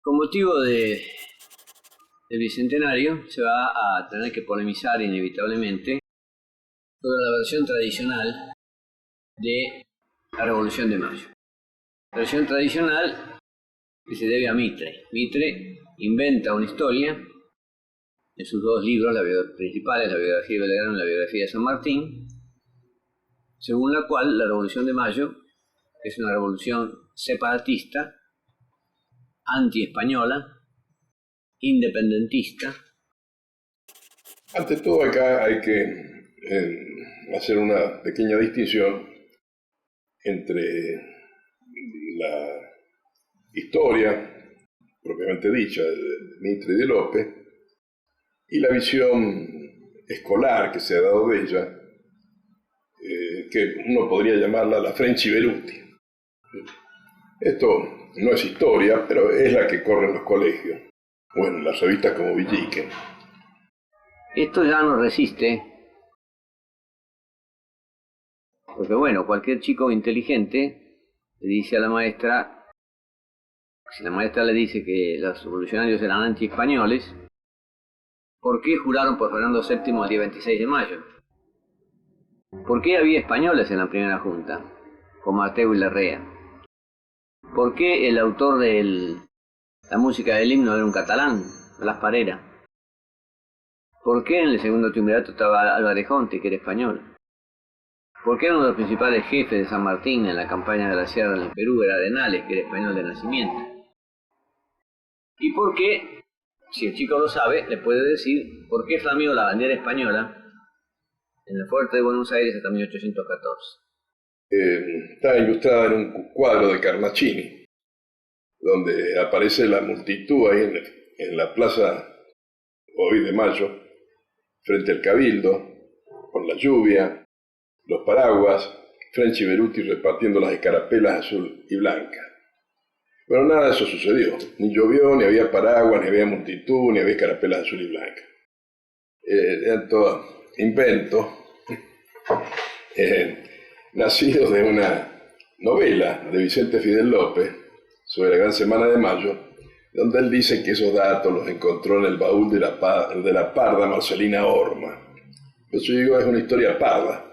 Con motivo del Bicentenario se va a tener que polemizar inevitablemente sobre la versión tradicional de la Revolución de Mayo. La versión tradicional que se debe a Mitre. Mitre inventa una historia en sus dos libros principales, la biografía de Belgrano y la biografía de San Martín, según la cual la Revolución de Mayo es una revolución separatista, anti-española, independentista. Ante todo, acá hay que hacer una pequeña distinción entre la historia propiamente dicha de Mitre y de López y la visión escolar que se ha dado de ella, que uno podría llamarla la French Beruti. Esto no es historia, pero es la que corre en los colegios, o en las revistas como Villiquen. Esto ya no resiste, porque bueno, cualquier chico inteligente le dice a la maestra, si la maestra le dice que los revolucionarios eran anti-españoles, ¿por qué juraron por Fernando VII el día 26 de mayo? ¿Por qué había españoles en la primera junta, como Arteu y Larrea? ¿Por qué el autor de la música del himno era un catalán, Blas Parera? ¿Por qué en el segundo triunvirato estaba Álvarez Jonte, que era español? ¿Por qué uno de los principales jefes de San Martín en la campaña de la Sierra del Perú era Arenales, que era español de nacimiento? ¿Y por qué, si el chico lo sabe, le puede decir por qué flameó la bandera española en el fuerte de Buenos Aires hasta 1814? Está ilustrada en un cuadro de Carnacini, donde aparece la multitud ahí en la plaza hoy de Mayo, frente al Cabildo, con la lluvia, los paraguas, French y Beruti repartiendo las escarapelas azul y blanca. Pero nada de eso sucedió, ni llovió, ni había paraguas, ni había multitud, ni había escarapelas azul y blanca. Eran todos inventos. Nacidos de una novela de Vicente Fidel López sobre la Gran Semana de Mayo, donde él dice que esos datos los encontró en el baúl de la parda Marcelina Horma. Por eso digo, es una historia parda.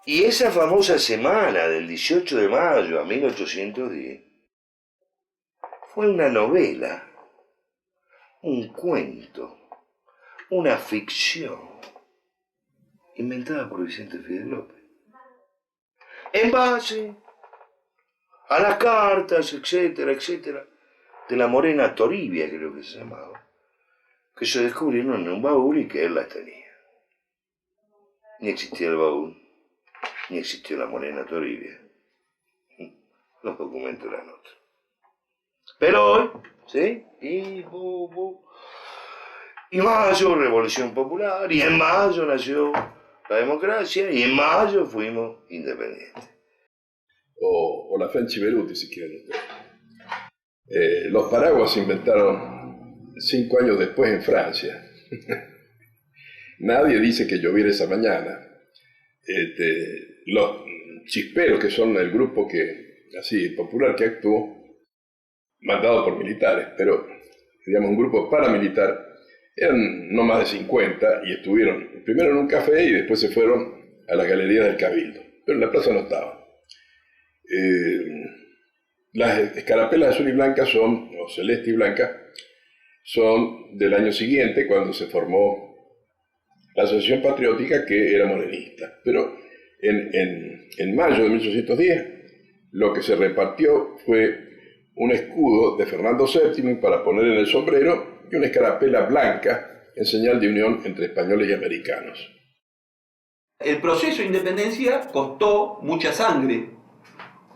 Y esa famosa semana del 18 de mayo a 1810 fue una novela, un cuento, una ficción inventada por Vicente Fidel López, en base a las cartas, etcétera, etcétera, de la Morena Toribia, creo que se llamaba, que se descubrieron en un baúl y que él las tenía. Ni existía el baúl, ni existió la Morena Toribia. Los documentos eran otros. Pero hoy, ¿sí? Y mayo, Revolución Popular, y en mayo nació la democracia, y en mayo fuimos independientes. O la French Beruti, si quieren ustedes. Los paraguas se inventaron 5 años después en Francia. Nadie dice que lloviera esa mañana. Los chisperos, que son el grupo así popular que actuó, mandado por militares, pero digamos un grupo paramilitar, eran no más de 50 y estuvieron primero en un café y después se fueron a las galerías del Cabildo, pero en la plaza no estaban. Las escarapelas azul y blanca o celeste y blanca, son del año siguiente, cuando se formó la Asociación Patriótica, que era morenista. Pero en mayo de 1810, lo que se repartió fue un escudo de Fernando VII para poner en el sombrero y una escarapela blanca en señal de unión entre españoles y americanos. El proceso de independencia costó mucha sangre,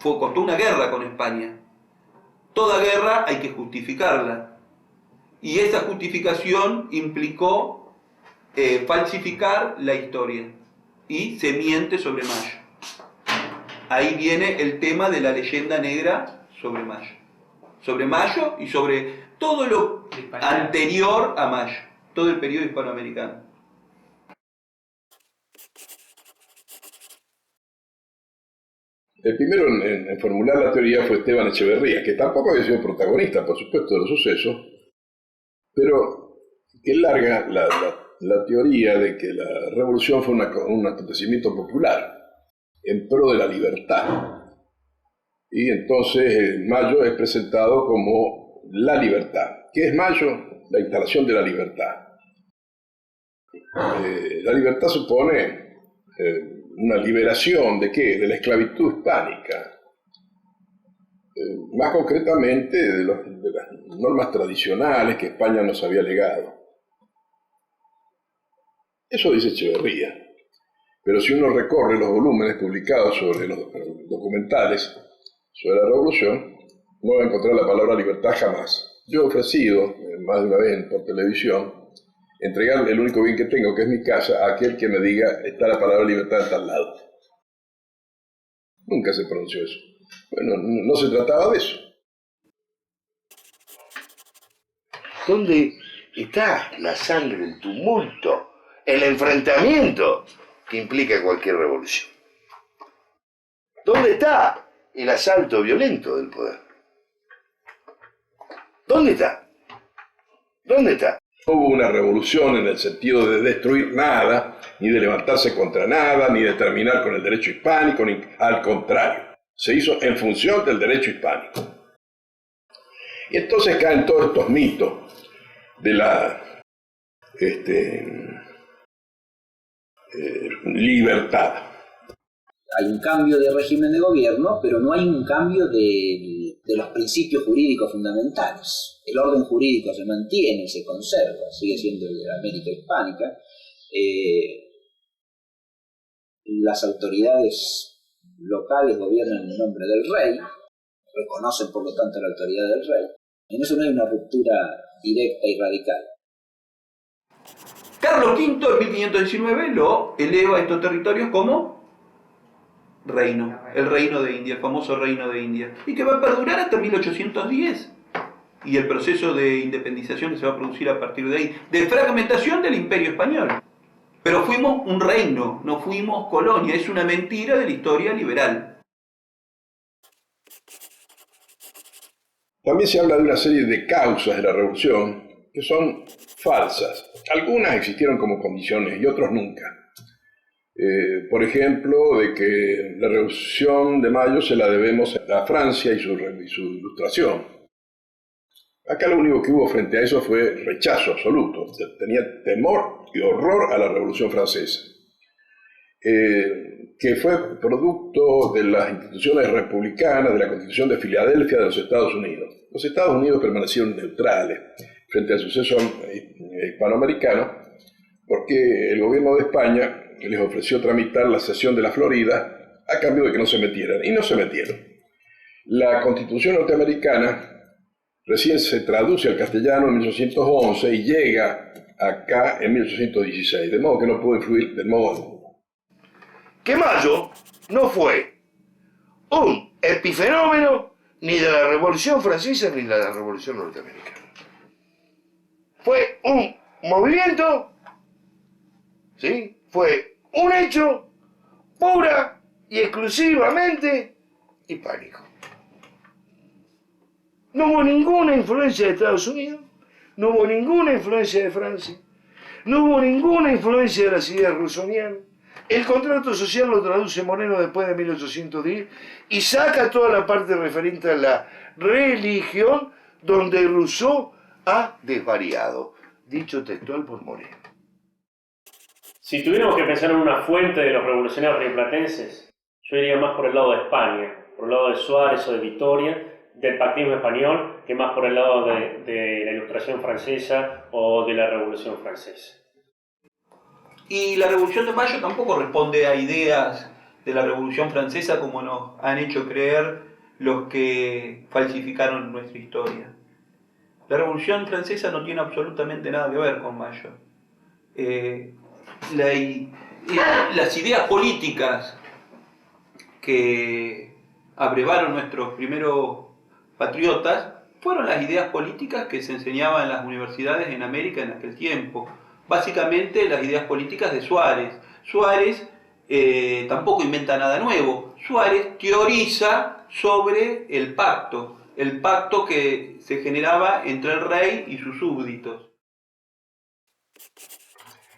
costó una guerra con España. Toda guerra hay que justificarla. Y esa justificación implicó falsificar la historia. Y se miente sobre Mayo. Ahí viene el tema de la leyenda negra sobre Mayo. Sobre Mayo y sobre todo lo anterior a Mayo. Todo el periodo hispanoamericano. El primero en formular la teoría fue Esteban Echeverría, que tampoco había sido protagonista, por supuesto, de los sucesos, pero que larga la teoría de que la revolución fue un acontecimiento popular en pro de la libertad. Y entonces Mayo es presentado como la libertad. ¿Qué es Mayo? La instalación de la libertad. La libertad supone una liberación ¿de qué? De la esclavitud hispánica. Más concretamente de las normas tradicionales que España nos había legado. Eso dice Echeverría. Pero si uno recorre los volúmenes publicados sobre los documentales sobre la revolución, no va a encontrar la palabra libertad jamás. Yo he ofrecido, más de una vez por televisión, entregarle el único bien que tengo, que es mi casa, a aquel que me diga, está la palabra libertad en tal lado. Nunca se pronunció eso. Bueno, no se trataba de eso. ¿Dónde está la sangre, el tumulto, el enfrentamiento que implica cualquier revolución? ¿Dónde está el asalto violento del poder? ¿Dónde está? ¿Dónde está? No hubo una revolución en el sentido de destruir nada, ni de levantarse contra nada, ni de terminar con el derecho hispánico, ni al contrario. Se hizo en función del derecho hispánico. Y entonces caen todos estos mitos de la libertad. Hay un cambio de régimen de gobierno, pero no hay un cambio de los principios jurídicos fundamentales. El orden jurídico se mantiene, se conserva, sigue siendo el de la América hispánica. Las autoridades locales gobiernan en nombre del rey, reconocen por lo tanto la autoridad del rey. En eso no hay una ruptura directa y radical. Carlos V en 1519 lo eleva a estos territorios como reino, el reino de India, el famoso reino de India, y que va a perdurar hasta 1810. Y el proceso de independización que se va a producir a partir de ahí, de fragmentación del imperio español. Pero fuimos un reino, no fuimos colonia, es una mentira de la historia liberal. También se habla de una serie de causas de la revolución que son falsas. Algunas existieron como condiciones y otras nunca. Por ejemplo, de que la Revolución de Mayo se la debemos a Francia y su ilustración. Acá lo único que hubo frente a eso fue rechazo absoluto. Tenía temor y horror a la Revolución Francesa, que fue producto de las instituciones republicanas, de la Constitución de Filadelfia de los Estados Unidos. Los Estados Unidos permanecieron neutrales frente al suceso hispanoamericano porque el gobierno de España les ofreció tramitar la cesión de la Florida a cambio de que no se metieran, y no se metieron. La Constitución norteamericana recién se traduce al castellano en 1811 y llega acá en 1816, de modo que no pudo influir del modo alguno. Que Mayo no fue un epifenómeno ni de la Revolución Francesa ni de la Revolución Norteamericana. Fue un movimiento, ¿sí? Fue un hecho pura y exclusivamente hispánico. No hubo ninguna influencia de Estados Unidos, no hubo ninguna influencia de Francia, no hubo ninguna influencia de las ideas rusonianas. El contrato social lo traduce Moreno después de 1810 y saca toda la parte referente a la religión donde Rousseau ha desvariado, dicho textual por Moreno. Si tuviéramos que pensar en una fuente de los revolucionarios rioplatenses, yo iría más por el lado de España, por el lado de Suárez o de Vitoria, del pactismo español, que más por el lado de la Ilustración francesa o de la Revolución francesa. Y la Revolución de Mayo tampoco responde a ideas de la Revolución Francesa como nos han hecho creer los que falsificaron nuestra historia. La Revolución Francesa no tiene absolutamente nada que ver con Mayo. Las ideas políticas que abrevaron nuestros primeros patriotas fueron las ideas políticas que se enseñaban en las universidades en América en aquel tiempo. Básicamente las ideas políticas de Suárez. Suárez tampoco inventa nada nuevo. Suárez teoriza sobre el pacto que se generaba entre el rey y sus súbditos.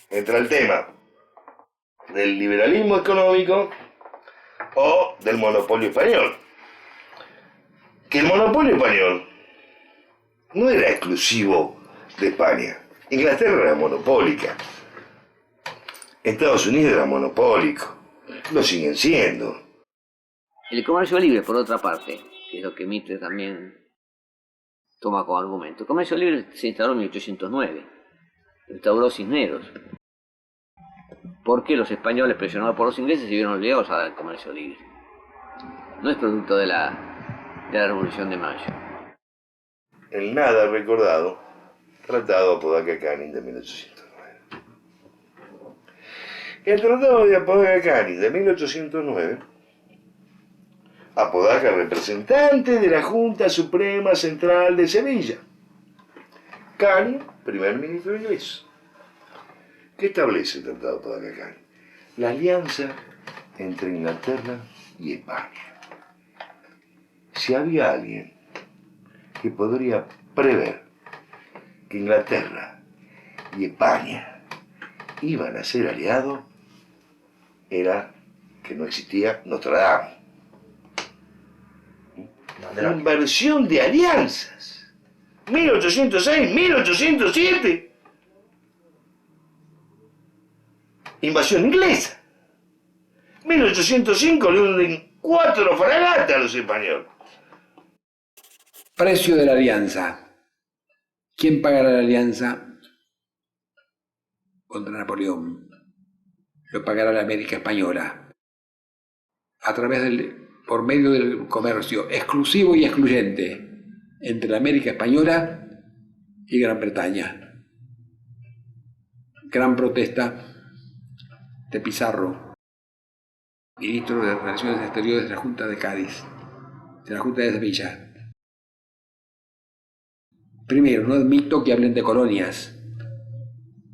Entra el tema del liberalismo económico o del monopolio español. Que el monopolio español no era exclusivo de España. Inglaterra era monopólica. Estados Unidos era monopólico. Lo siguen siendo. El comercio libre, por otra parte, que es lo que Mitre también toma como argumento. El comercio libre se instaló en 1809. Lo instauró Cisneros. Porque los españoles, presionados por los ingleses, se vieron obligados a dar el comercio libre. No es producto de la Revolución de Mayo. El nada recordado Tratado Apodaca-Canning de 1809. El Tratado de Apodaca-Canning de 1809, Apodaca representante de la Junta Suprema Central de Sevilla, Canning, primer ministro inglés. ¿Qué establece el Tratado de Apodaca-Canning? La alianza entre Inglaterra y España. Si había alguien que podría prever que Inglaterra y España iban a ser aliados, era que no existía Notre Dame. Inversión de alianzas. 1806, 1807. Invasión inglesa. 1805 le hunden 4 fragatas a los españoles. Precio de la alianza. ¿Quién pagará la alianza contra Napoleón? Lo pagará la América Española por medio del comercio exclusivo y excluyente entre la América Española y Gran Bretaña. Gran protesta de Pizarro, ministro de Relaciones Exteriores de la Junta de Cádiz, de la Junta de Sevilla. Primero, no admito que hablen de colonias.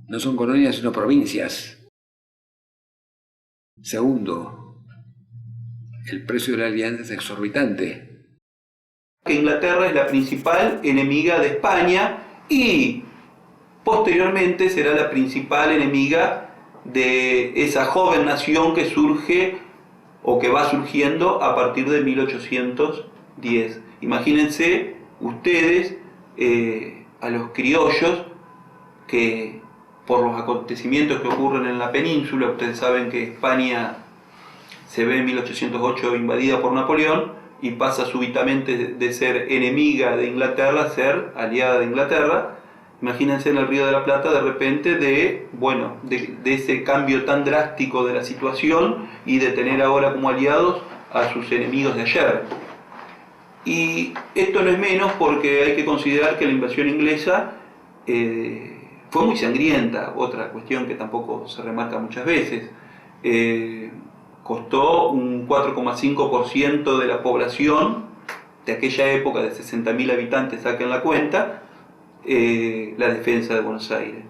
No son colonias sino provincias. Segundo, el precio de la alianza es exorbitante. Que Inglaterra es la principal enemiga de España y posteriormente será la principal enemiga de esa joven nación que surge o que va surgiendo a partir de 1810. Imagínense ustedes a los criollos que por los acontecimientos que ocurren en la península, ustedes saben que España se ve en 1808 invadida por Napoleón y pasa súbitamente de ser enemiga de Inglaterra a ser aliada de Inglaterra. Imagínense en el Río de la Plata de repente de ese cambio tan drástico de la situación y de tener ahora como aliados a sus enemigos de ayer. Y esto no es menos porque hay que considerar que la invasión inglesa fue muy sangrienta, otra cuestión que tampoco se remarca muchas veces. Costó un 4,5% de la población de aquella época de 60.000 habitantes, saquen la cuenta, la defensa de Buenos Aires.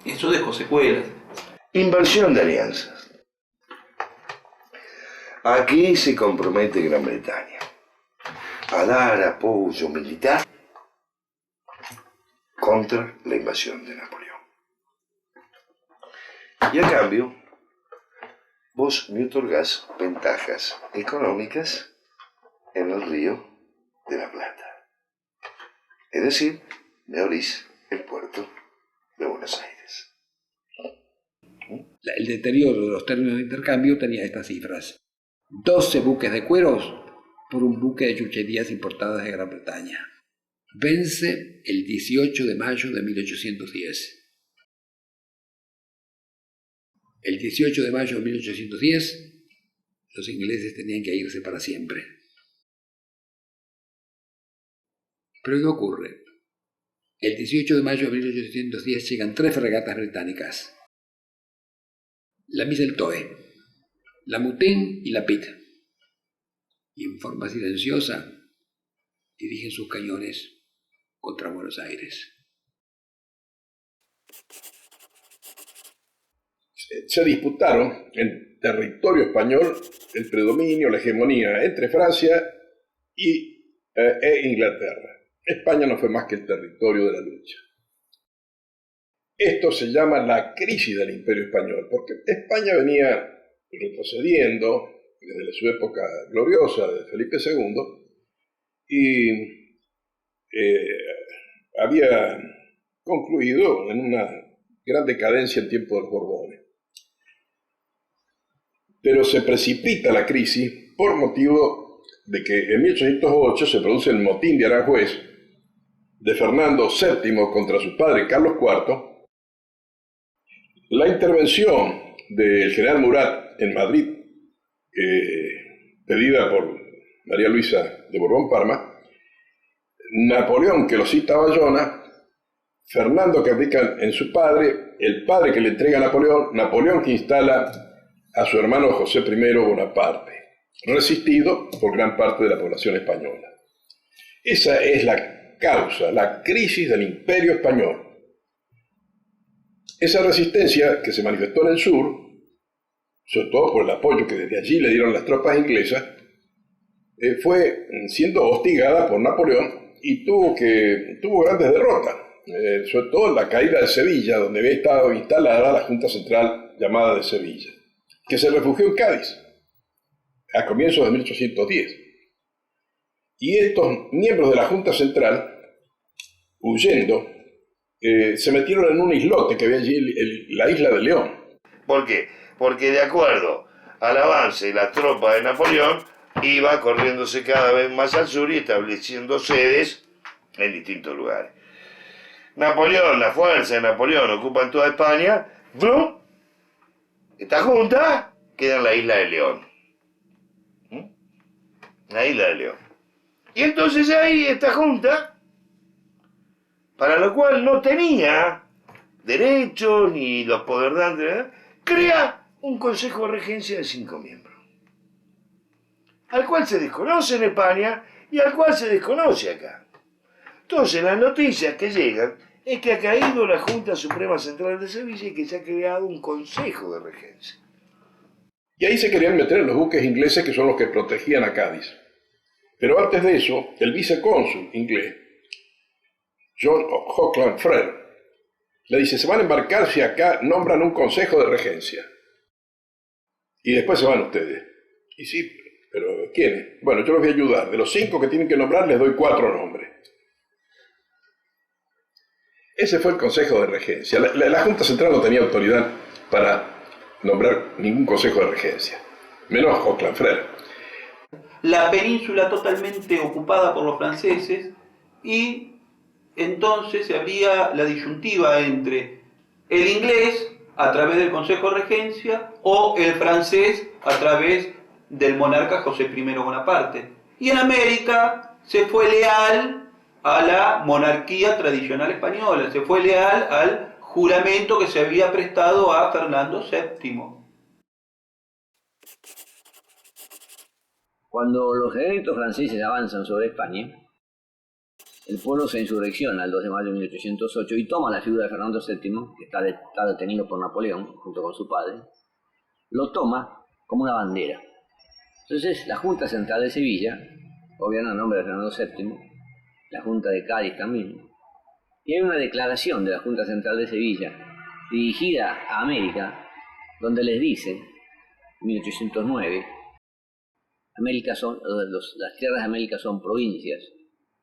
Eso dejó secuelas. Inversión de alianzas. Aquí se compromete Gran Bretaña a dar apoyo militar contra la invasión de Napoleón. Y a cambio, vos me otorgás ventajas económicas en el Río de la Plata. Es decir, me abrís el puerto de Buenos Aires. El deterioro de los términos de intercambio tenía estas cifras: 12 buques de cueros por un buque de chucherías importadas de Gran Bretaña. Vence el 18 de mayo de 1810. El 18 de mayo de 1810, los ingleses tenían que irse para siempre. Pero ¿qué ocurre? El 18 de mayo de 1810 llegan 3 fragatas británicas: la Mistletoe, la Mutin y la Pitt, y en forma silenciosa dirigen sus cañones contra Buenos Aires. Se disputaron en territorio español el predominio, la hegemonía entre Francia e Inglaterra. España no fue más que el territorio de la lucha. Esto se llama la crisis del Imperio Español, porque España venía retrocediendo desde su época gloriosa de Felipe II y había concluido en una gran decadencia en tiempo de los Borbones. Pero se precipita la crisis por motivo de que en 1808 se produce el motín de Aranjuez de Fernando VII contra su padre Carlos IV, la intervención del general Murat en Madrid, pedida por María Luisa de Borbón-Parma, Napoleón que lo cita a Bayona, Fernando que abdica en su padre, el padre que le entrega a Napoleón, Napoleón que instala a su hermano José I Bonaparte, resistido por gran parte de la población española. Esa es la causa, la crisis del Imperio Español. Esa resistencia que se manifestó en el sur, sobre todo por el apoyo que desde allí le dieron las tropas inglesas, fue siendo hostigada por Napoleón y tuvo grandes derrotas, sobre todo en la caída de Sevilla, donde había estado instalada la Junta Central llamada de Sevilla, que se refugió en Cádiz a comienzos de 1810. Y estos miembros de la Junta Central, huyendo, se metieron en un islote que había allí, la isla de León. ¿Por qué? Porque de acuerdo al avance de la tropa de Napoleón, iba corriéndose cada vez más al sur y estableciendo sedes en distintos lugares. Napoleón, la fuerza de Napoleón ocupan toda España. ¡Brum! Esta junta queda en la isla de León. La isla de León. Y entonces ahí esta junta, para lo cual no tenía derechos ni los poderes, crea un consejo de regencia de 5 miembros, al cual se desconoce en España y al cual se desconoce acá. Entonces las noticias que llegan es que ha caído la Junta Suprema Central de Sevilla y que se ha creado un consejo de regencia. Y ahí se querían meter los buques ingleses que son los que protegían a Cádiz. Pero antes de eso, el vicecónsul inglés, John Auckland Frere, le dice: se van a embarcar si acá nombran un consejo de regencia. Y después se van ustedes. Y sí, pero ¿quiénes? Bueno, yo los voy a ayudar. De los 5 que tienen que nombrar, les doy 4 nombres. Ese fue el consejo de regencia. La Junta Central no tenía autoridad para nombrar ningún consejo de regencia, menos Auckland Frere. La península totalmente ocupada por los franceses, y entonces había la disyuntiva entre el inglés a través del Consejo de Regencia o el francés a través del monarca José I Bonaparte. Y en América se fue leal a la monarquía tradicional española, se fue leal al juramento que se había prestado a Fernando VII. Cuando los ejércitos franceses avanzan sobre España, el pueblo se insurrecciona el 2 de mayo de 1808 y toma la figura de Fernando VII, que está detenido por Napoleón, junto con su padre, lo toma como una bandera. Entonces la Junta Central de Sevilla gobierna a nombre de Fernando VII, la Junta de Cádiz también, y hay una declaración de la Junta Central de Sevilla dirigida a América, donde les dice, en 1809, las tierras de América son provincias,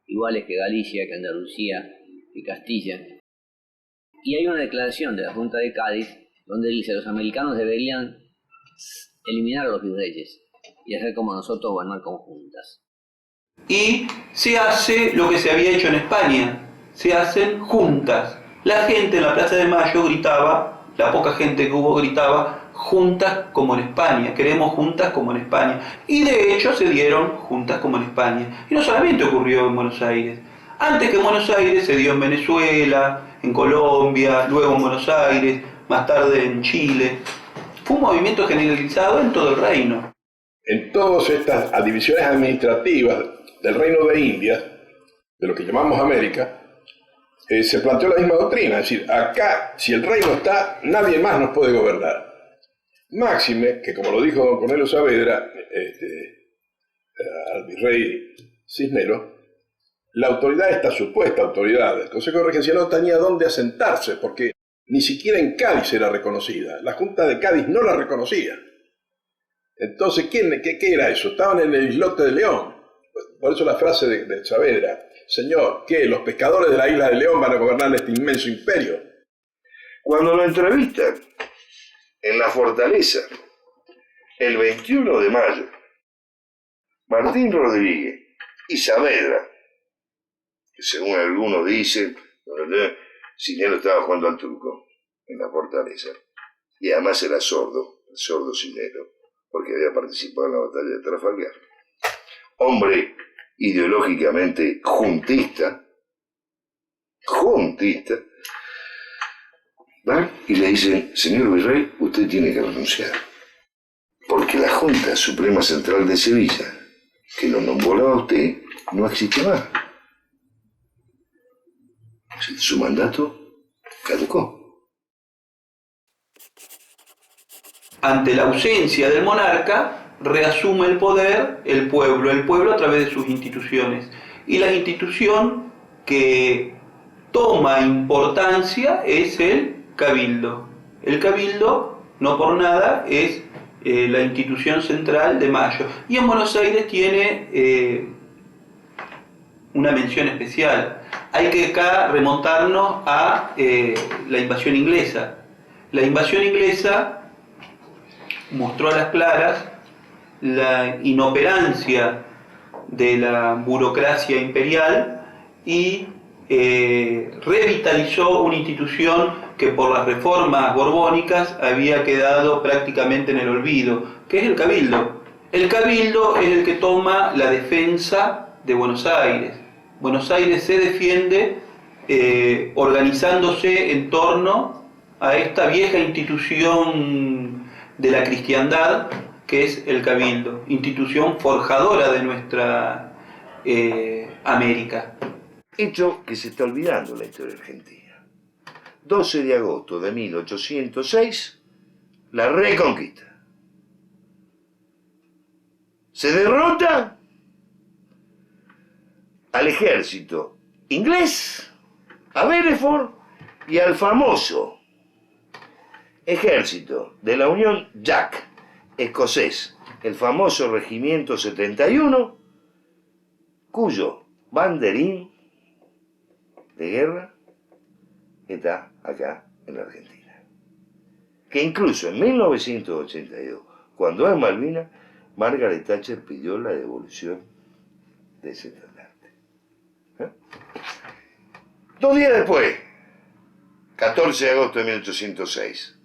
iguales que Galicia, que Andalucía, que Castilla. Y hay una declaración de la Junta de Cádiz donde dice: los americanos deberían eliminar a los virreyes y hacer como nosotros, gobernar conjuntas. Y se hace lo que se había hecho en España, se hacen juntas. La gente en la Plaza de Mayo gritaba, la poca gente que hubo gritaba, juntas como en España, queremos juntas como en España. Y de hecho se dieron juntas como en España. Y no solamente ocurrió en Buenos Aires. Antes que en Buenos Aires se dio en Venezuela, en Colombia, luego en Buenos Aires, más tarde en Chile. Fue un movimiento generalizado en todo el reino. En todas estas divisiones administrativas del Reino de Indias, de lo que llamamos América, se planteó la misma doctrina, es decir, acá, si el reino está, nadie más nos puede gobernar. Máxime, que como lo dijo don Cornelio Saavedra, al virrey Cisneros, la autoridad, esta supuesta autoridad del Consejo de Regencia, no tenía dónde asentarse, porque ni siquiera en Cádiz era reconocida. La Junta de Cádiz no la reconocía. Entonces, ¿qué era eso? Estaban en el islote de León. Por eso la frase de Saavedra: señor, ¿qué? ¿Los pescadores de la isla de León van a gobernar este inmenso imperio? Cuando lo entrevistan en la fortaleza, el 21 de mayo, Martín Rodríguez y Saavedra, que según algunos dicen, Cisneros estaba jugando al truco en la fortaleza, y además era sordo, el sordo Cisneros, porque había participado en la batalla de Trafalgar. Hombre ideológicamente juntista, ¿va? Y le dicen: señor virrey, usted tiene que renunciar, porque la Junta Suprema Central de Sevilla, que lo nombró a usted, no existe más. Su mandato caducó. Ante la ausencia del monarca, reasume el poder el pueblo a través de sus instituciones. Y la institución que toma importancia es el cabildo. El cabildo, no por nada, es la institución central de Mayo. Y en Buenos Aires tiene una mención especial. Hay que acá remontarnos a la invasión inglesa. La invasión inglesa mostró a las claras la inoperancia de la burocracia imperial y revitalizó una institución que por las reformas borbónicas había quedado prácticamente en el olvido, que es el cabildo. El cabildo es el que toma la defensa de Buenos Aires. Buenos Aires se defiende organizándose en torno a esta vieja institución de la cristiandad que es el cabildo, institución forjadora de nuestra América. Hecho que se está olvidando en la historia argentina. 12 de agosto de 1806, la Reconquista. Se derrota al ejército inglés, a Belfort y al famoso ejército de la Unión Jack escocés, el famoso Regimiento 71, cuyo banderín de guerra está acá en la Argentina. Que incluso en 1982, cuando en Malvinas, Margaret Thatcher pidió la devolución de ese estandarte. 2 días después, 14 de agosto de 1806,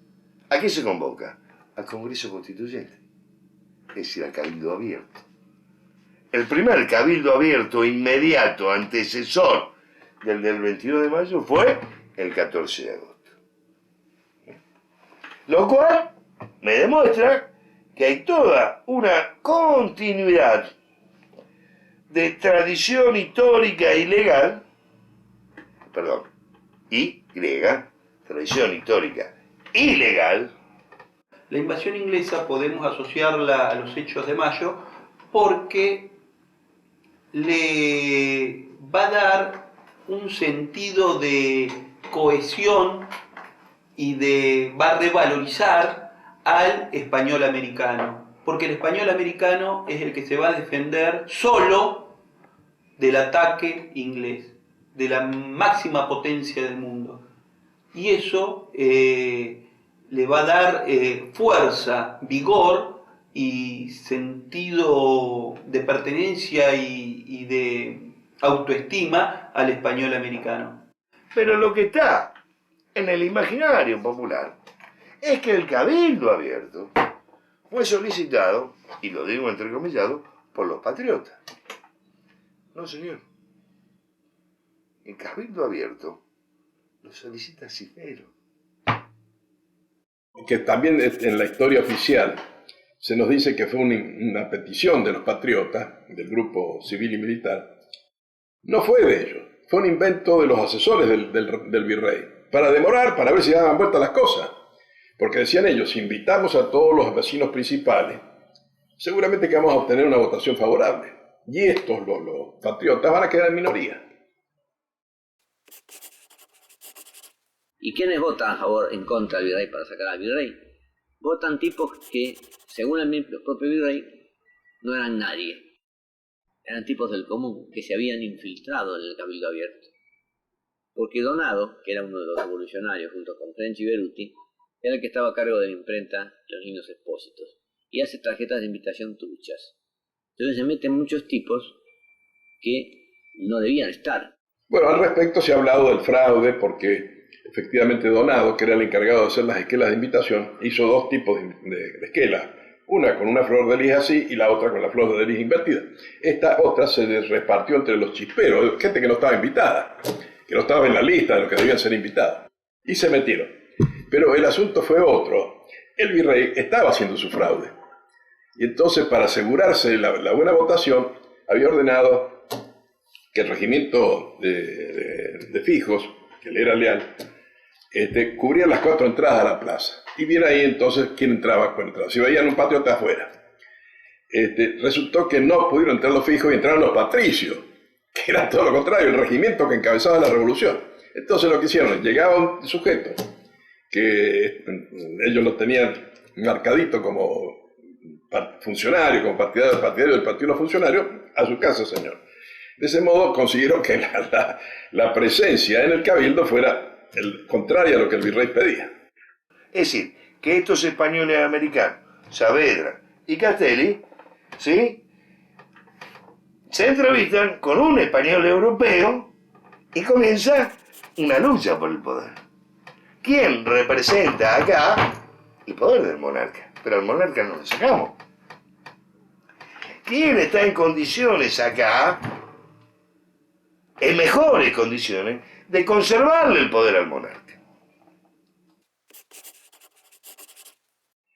¿a qué se convoca? Al Congreso Constituyente, es decir, al Cabildo Abierto. El primer Cabildo Abierto inmediato, antecesor del 22 de mayo, fue el 14 de agosto. Lo cual me demuestra que hay toda una continuidad de tradición histórica y legal, tradición histórica y legal. La invasión inglesa podemos asociarla a los hechos de mayo porque le va a dar un sentido de cohesión y va a revalorizar al español americano, porque el español americano es el que se va a defender solo del ataque inglés, de la máxima potencia del mundo. Y eso le va a dar fuerza, vigor y sentido de pertenencia y de autoestima al español americano. Pero lo que está en el imaginario popular es que el Cabildo Abierto fue solicitado, y lo digo entrecomillado, por los patriotas. No, señor. El Cabildo Abierto lo solicita Cisneros. Que también en la historia oficial se nos dice que fue una petición de los patriotas, del grupo civil y militar. No fue de ellos, fue un invento de los asesores del virrey, para demorar, para ver si daban vuelta las cosas. Porque decían ellos, si invitamos a todos los vecinos principales, seguramente que vamos a obtener una votación favorable. Y estos, los patriotas, van a quedar en minoría. ¿Y quiénes votan a favor, en contra del virrey para sacar al virrey? Votan tipos que, según el propio virrey, no eran nadie. Eran tipos del común que se habían infiltrado en el Cabildo Abierto. Porque Donado, que era uno de los revolucionarios junto con French y Beruti, era el que estaba a cargo de la imprenta Los Niños Expósitos, y hace tarjetas de invitación truchas. Entonces se meten muchos tipos que no debían estar. Bueno, al respecto se ha hablado del fraude porque efectivamente Donado, que era el encargado de hacer las esquelas de invitación, hizo dos tipos de esquelas. Una con una flor de lis así y la otra con la flor de lis invertida. Esta otra se repartió entre los chisperos, gente que no estaba invitada, que no estaba en la lista de los que debían ser invitados. Y se metieron. Pero el asunto fue otro. El virrey estaba haciendo su fraude. Y entonces, para asegurarse la buena votación, había ordenado que el regimiento de fijos, que le era leal, cubría las 4 entradas a la plaza. Y viera ahí entonces quién entraba, cuál entraba. Si veían un patriota afuera. Resultó que no pudieron entrar los fijos y entraron los patricios, que era todo lo contrario, el regimiento que encabezaba la revolución. Entonces lo que hicieron, llegaba un sujeto que ellos lo tenían marcadito como funcionario, como partidario del Partido de los Funcionarios, a su casa, señor. De ese modo consiguieron que la presencia en el Cabildo fuera contraria a lo que el virrey pedía. Es decir, que estos españoles americanos, Saavedra y Castelli, ¿sí?, se entrevistan con un español europeo y comienza una lucha por el poder. ¿Quién representa acá el poder del monarca? Pero al monarca no lo sacamos. ¿Quién está en condiciones acá, en mejores condiciones, de conservarle el poder al monarca?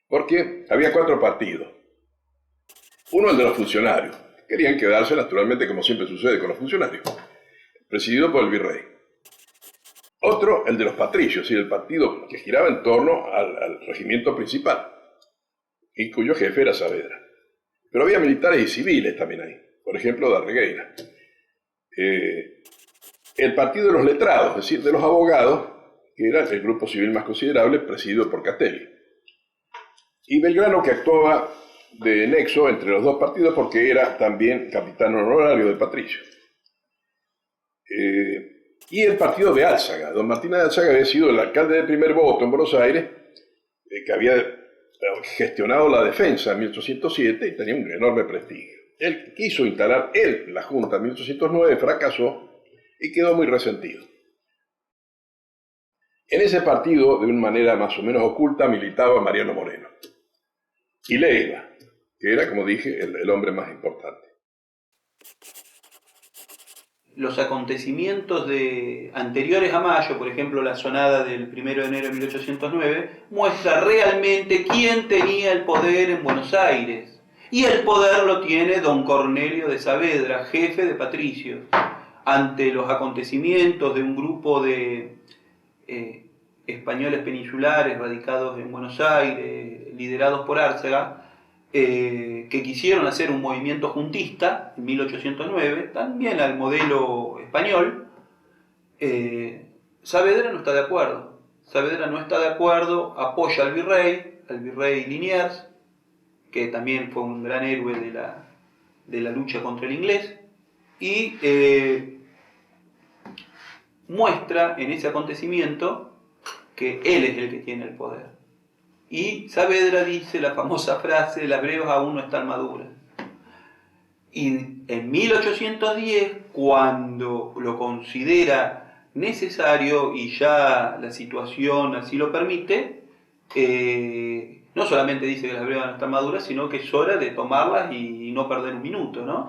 Porque había 4 partidos. Uno, el de los funcionarios. Querían quedarse, naturalmente, como siempre sucede con los funcionarios, presidido por el virrey. Otro, el de los patricios, y el partido que giraba en torno al regimiento principal, y cuyo jefe era Saavedra. Pero había militares y civiles también ahí, por ejemplo, Darregueira. El partido de los letrados, es decir, de los abogados, que era el grupo civil más considerable, presidido por Castelli. Y Belgrano, que actuaba de nexo entre los dos partidos porque era también capitán honorario de Patricio. Y el partido de Álzaga. Don Martín de Álzaga había sido el alcalde de primer voto en Buenos Aires, que había gestionado la defensa en 1807 y tenía un enorme prestigio. Él quiso instalar la Junta en 1809, fracasó y quedó muy resentido. En ese partido, de una manera más o menos oculta, militaba Mariano Moreno y Leiva, que era, como dije, el hombre más importante. Los acontecimientos anteriores a mayo, por ejemplo la sonada del 1 de enero de 1809, muestra realmente quién tenía el poder en Buenos Aires. Y el poder lo tiene don Cornelio de Saavedra, jefe de patricios. Ante los acontecimientos de un grupo de españoles peninsulares radicados en Buenos Aires, liderados por Álzaga, que quisieron hacer un movimiento juntista en 1809, también al modelo español, Saavedra no está de acuerdo. Saavedra no está de acuerdo, apoya al virrey Liniers, que también fue un gran héroe de la lucha contra el inglés, y muestra en ese acontecimiento que él es el que tiene el poder. Y Saavedra dice la famosa frase, las brevas aún no están maduras. Y en 1810, cuando lo considera necesario y ya la situación así lo permite, no solamente dice que las brevas no están maduras, sino que es hora de tomarlas y no perder un minuto, ¿no?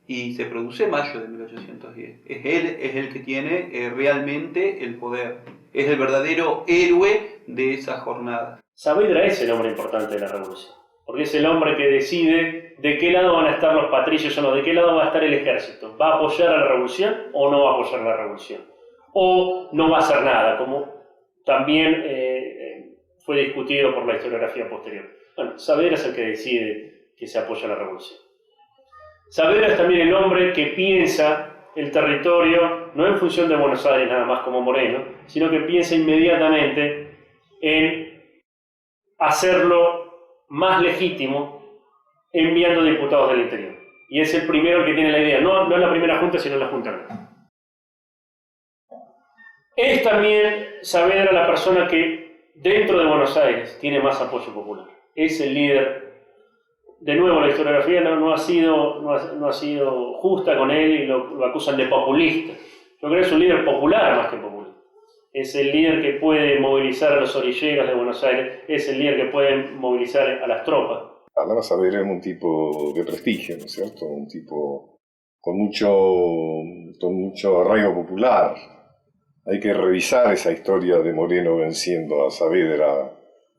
Y se produce mayo de 1810. Él es el que tiene realmente el poder. Es el verdadero héroe de esa jornada. Saavedra es el hombre importante de la revolución, porque es el hombre que decide de qué lado van a estar los patricios o no, de qué lado va a estar el ejército. ¿Va a apoyar a la revolución o no va a apoyar a la revolución? O no va a hacer nada, como también fue discutido por la historiografía posterior. Bueno, Saavedra es el que decide que se apoya a la revolución. Saavedra es también el hombre que piensa el territorio no en función de Buenos Aires nada más como Moreno, sino que piensa inmediatamente en hacerlo más legítimo enviando diputados del interior. Y es el primero que tiene la idea, no en la primera junta, sino en la junta grande. Es también Saavedra la persona que dentro de Buenos Aires tiene más apoyo popular. Es el líder. De nuevo, la historiografía no ha sido justa con él y lo acusan de populista. Yo creo que es un líder popular más que populista. Es el líder que puede movilizar a los orilleros de Buenos Aires, es el líder que puede movilizar a las tropas. Además, Saavedra es un tipo de prestigio, ¿no es cierto? Un tipo con mucho arraigo popular. Hay que revisar esa historia de Moreno venciendo a Saavedra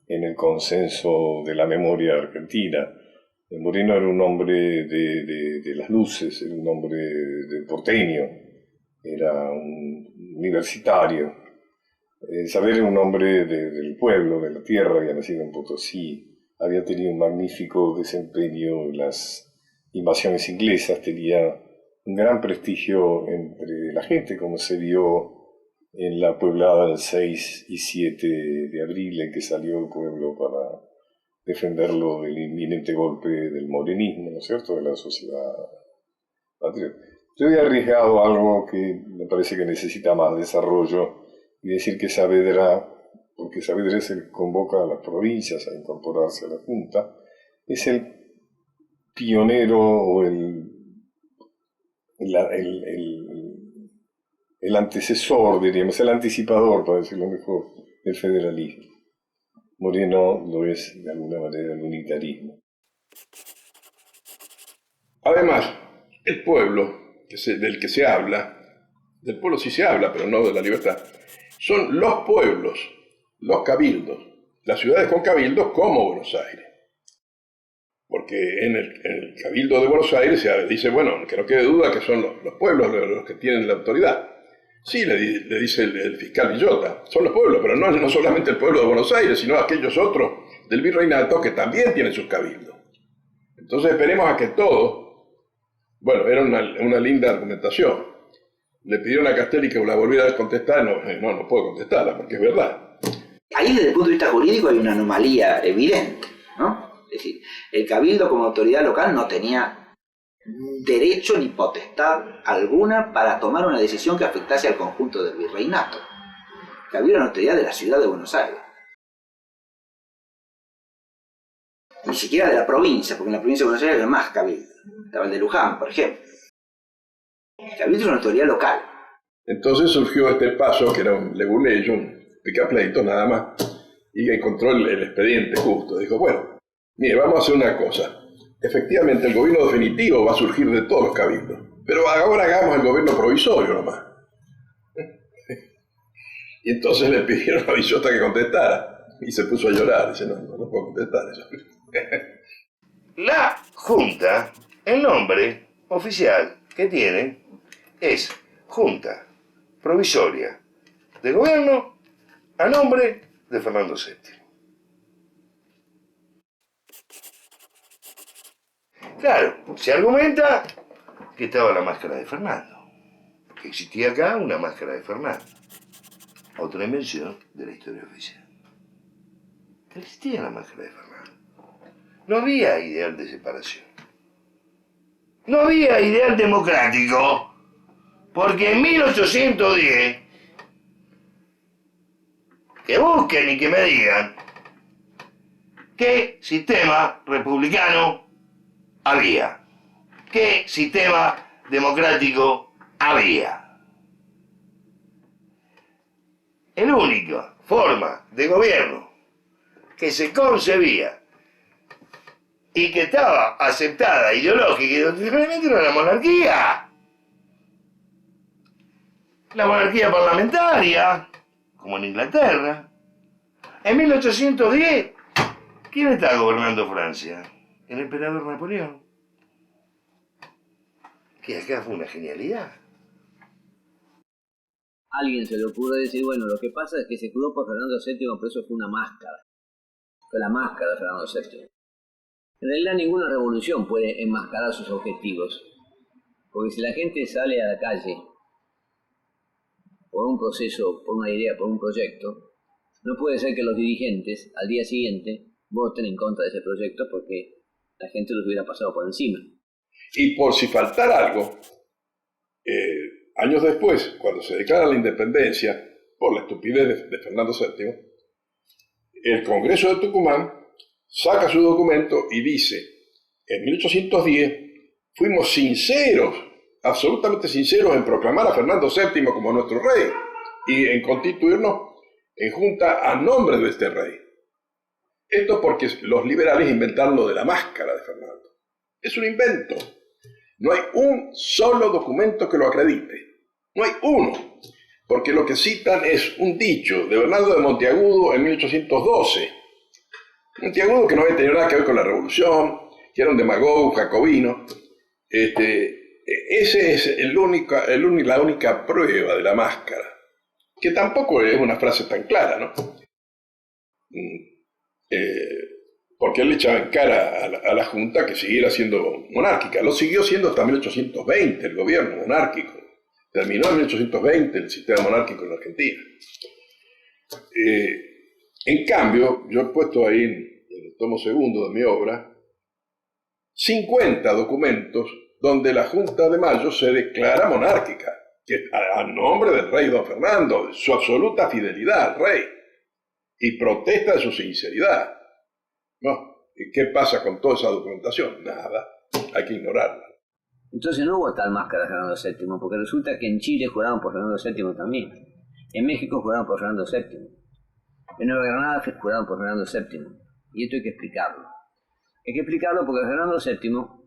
en el consenso de la memoria argentina. Moreno era un hombre de las luces, era un hombre de porteño, era un universitario. Saavedra era un hombre del pueblo, de la tierra, había nacido en Potosí, había tenido un magnífico desempeño en las invasiones inglesas, tenía un gran prestigio entre la gente, como se vio en la pueblada del 6 y 7 de abril, en que salió el pueblo para defenderlo del inminente golpe del morenismo, ¿no es cierto?, de la sociedad patriota. Yo he arriesgado algo que me parece que necesita más desarrollo y decir que Saavedra, porque Saavedra es el que convoca a las provincias a incorporarse a la Junta, es el pionero o el antecesor, diríamos, el anticipador, para decirlo mejor, del federalismo. Moreno lo es, de alguna manera, el unitarismo. Además, el pueblo del que se habla, del pueblo sí se habla, pero no de la libertad, son los pueblos, los cabildos, las ciudades con cabildos como Buenos Aires. Porque en el cabildo de Buenos Aires se dice, bueno, que no quede duda que son los pueblos los que tienen la autoridad. Sí, le dice el fiscal Villota, son los pueblos, pero no solamente el pueblo de Buenos Aires, sino aquellos otros del virreinato que también tienen sus cabildos. Entonces esperemos a que todo, bueno, era una linda argumentación. Le pidieron a Castelli que la volviera a contestar, no puedo contestarla porque es verdad. Ahí desde el punto de vista jurídico hay una anomalía evidente, ¿no? Es decir, el cabildo como autoridad local no tenía derecho ni potestad alguna para tomar una decisión que afectase al conjunto del virreinato. El cabildo era una autoridad de la ciudad de Buenos Aires. Ni siquiera de la provincia, porque en la provincia de Buenos Aires había más cabildo. Estaba el de Luján, por ejemplo. El cabildo es una autoridad local. Entonces surgió este paso, que era un leguleyo, un picapleito nada más, y encontró el expediente justo. Dijo, bueno, mire, vamos a hacer una cosa. Efectivamente, el gobierno definitivo va a surgir de todos los cabildos, pero ahora hagamos el gobierno provisorio nomás. Y entonces le pidieron a Villota que contestara, y se puso a llorar. Dice, no puedo contestar eso. La Junta, el nombre oficial que tiene es Junta Provisoria de Gobierno a nombre de Fernando VII. Claro, se argumenta que estaba la máscara de Fernando, que existía acá una máscara de Fernando, otra invención de la historia oficial. Existía la máscara de Fernando. No había ideal de separación. No había ideal democrático, porque en 1810, que busquen y que me digan, ¿Qué sistema republicano había? ¿Qué sistema democrático había? La única forma de gobierno que se concebía y que estaba aceptada ideológica y doctrinalmente era la monarquía. La monarquía parlamentaria, como en Inglaterra. En 1810, ¿quién estaba gobernando Francia? El emperador Napoleón. Que acá fue una genialidad. Alguien se le ocurre decir, bueno, lo que pasa es que se juró por Fernando VII, pero eso fue una máscara. Fue la máscara de Fernando VII. En realidad ninguna revolución puede enmascarar sus objetivos. Porque si la gente sale a la calle por un proceso, por una idea, por un proyecto, no puede ser que los dirigentes al día siguiente voten en contra de ese proyecto porque la gente los hubiera pasado por encima. Y por si faltara algo, años después, cuando se declara la independencia, por la estupidez de Fernando VII, el Congreso de Tucumán saca su documento y dice, en 1810 fuimos sinceros, absolutamente sinceros en proclamar a Fernando VII como nuestro rey y en constituirnos en junta a nombre de este rey. Esto porque los liberales inventaron lo de la máscara de Fernando. Es un invento. No hay un solo documento que lo acredite. No hay uno. Porque lo que citan es un dicho de Bernardo de Monteagudo en 1812. Monteagudo que no había tenido nada que ver con la revolución, que era un demagogo, jacobino. Ese es la única prueba de la máscara. Que tampoco es una frase tan clara, ¿no? Porque él le echaba en cara a la Junta que siguiera siendo monárquica. Lo siguió siendo hasta 1820, el gobierno monárquico. Terminó en 1820 el sistema monárquico en la Argentina. En cambio, yo he puesto ahí en el tomo segundo de mi obra 50 documentos donde la Junta de Mayo se declara monárquica, que a nombre del rey don Fernando, su absoluta fidelidad al rey, y protesta de su sinceridad. ¿No? ¿Y qué pasa con toda esa documentación? Nada, hay que ignorarla. Entonces no hubo tal máscara de Fernando VII, porque resulta que en Chile juraron por Fernando VII también. En México juraron por Fernando VII. En Nueva Granada juraron por Fernando VII. Y esto hay que explicarlo. Hay que explicarlo porque Fernando VII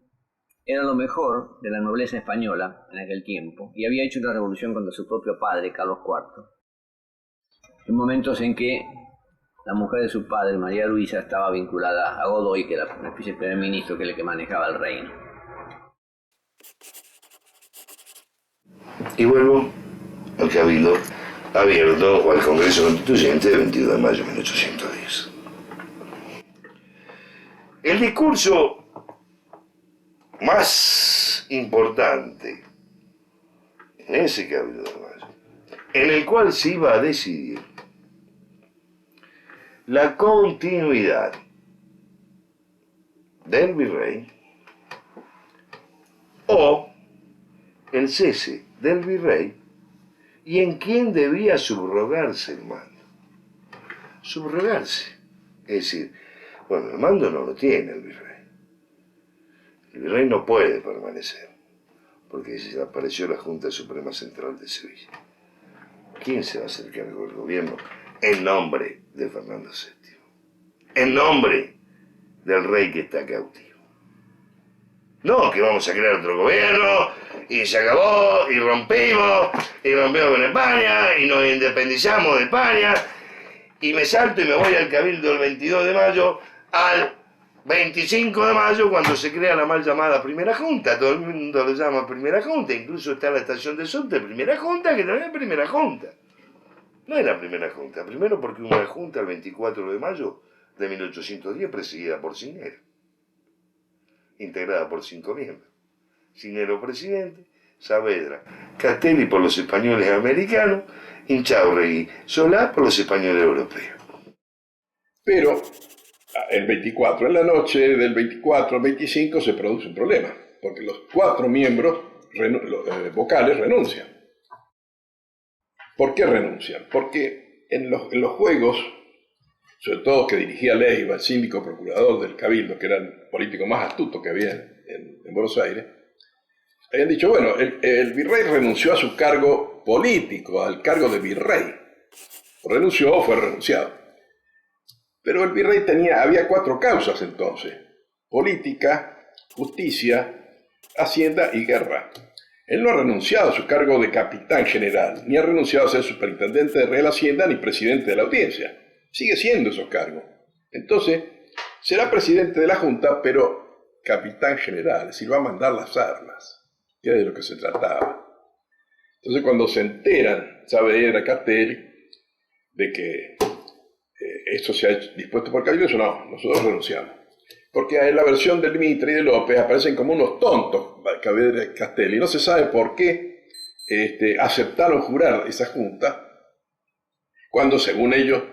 era lo mejor de la nobleza española en aquel tiempo y había hecho una revolución contra su propio padre, Carlos IV. En momentos en que la mujer de su padre, María Luisa, estaba vinculada a Godoy, que era una especie de primer ministro que era el que manejaba el reino. Y vuelvo al Cabildo abierto o al Congreso Constituyente del 22 de mayo de 1810. El discurso más importante en ese Cabildo de Mayo, en el cual se iba a decidir la continuidad del virrey o el cese del virrey y en quién debía subrogarse el mando. Subrogarse, es decir, bueno, el mando no lo tiene el virrey. El virrey no puede permanecer, porque desapareció la Junta Suprema Central de Sevilla. ¿Quién se va a hacer cargo del gobierno en nombre de Fernando VII? En nombre del rey que está cautivo. No, que vamos a crear otro gobierno, y se acabó, y rompimos con España, y nos independizamos de España, y me salto y me voy al Cabildo el 22 de mayo al 25 de mayo, cuando se crea la mal llamada Primera Junta. Todo el mundo lo llama Primera Junta, incluso está la estación de subte Primera Junta, que también es Primera Junta. No es la Primera Junta, primero porque hubo una junta el 24 de mayo de 1810 presidida por Cisneros, integrada por 5 miembros. Cisneros presidente, Saavedra, Castelli por los españoles americanos, Inchaurregui, Solá por los españoles europeos. Pero el 24, en la noche del 24 al 25 se produce un problema, porque los 4 miembros vocales renuncian. ¿Por qué renuncian? Porque en los juegos sobre todo que dirigía Leiva, el síndico procurador del Cabildo, que era el político más astuto que había en Buenos Aires, habían dicho, bueno, el virrey renunció a su cargo político, al cargo de virrey. Renunció o fue renunciado. Pero el virrey había 4 causas entonces: política, justicia, hacienda y guerra. Él no ha renunciado a su cargo de capitán general, ni ha renunciado a ser superintendente de Real Hacienda, ni presidente de la audiencia. Sigue siendo esos cargos. Entonces, será presidente de la Junta, pero capitán general, es decir, va a mandar las armas, que es de lo que se trataba. Entonces, cuando se enteran Saavedra, Castelli, de que esto se ha dispuesto por Cabildo, eso no, nosotros renunciamos. Porque en la versión del Mitre y de López aparecen como unos tontos Saavedra y Castelli. No se sabe por qué aceptaron jurar esa junta, cuando según ellos,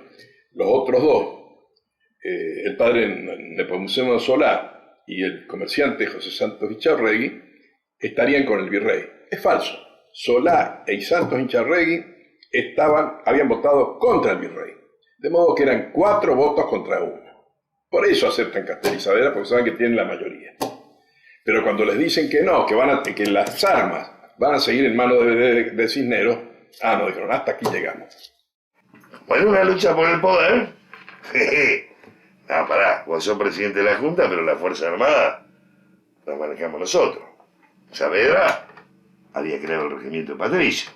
los otros dos, el padre Nepomuceno Solá y el comerciante José Santos Icharregui, estarían con el virrey. Es falso. Solá y Santos Icharregui habían votado contra el virrey. De modo que eran 4 votos contra 1. Por eso aceptan Castelli y Saavedra, porque saben que tienen la mayoría. Pero cuando les dicen que no, que las armas van a seguir en manos de Cisneros, no, dijeron, hasta aquí llegamos. Bueno, una lucha por el poder. Pará, vos sos presidente de la Junta, pero la Fuerza Armada la manejamos nosotros. Saavedra había creado el regimiento de Patricio.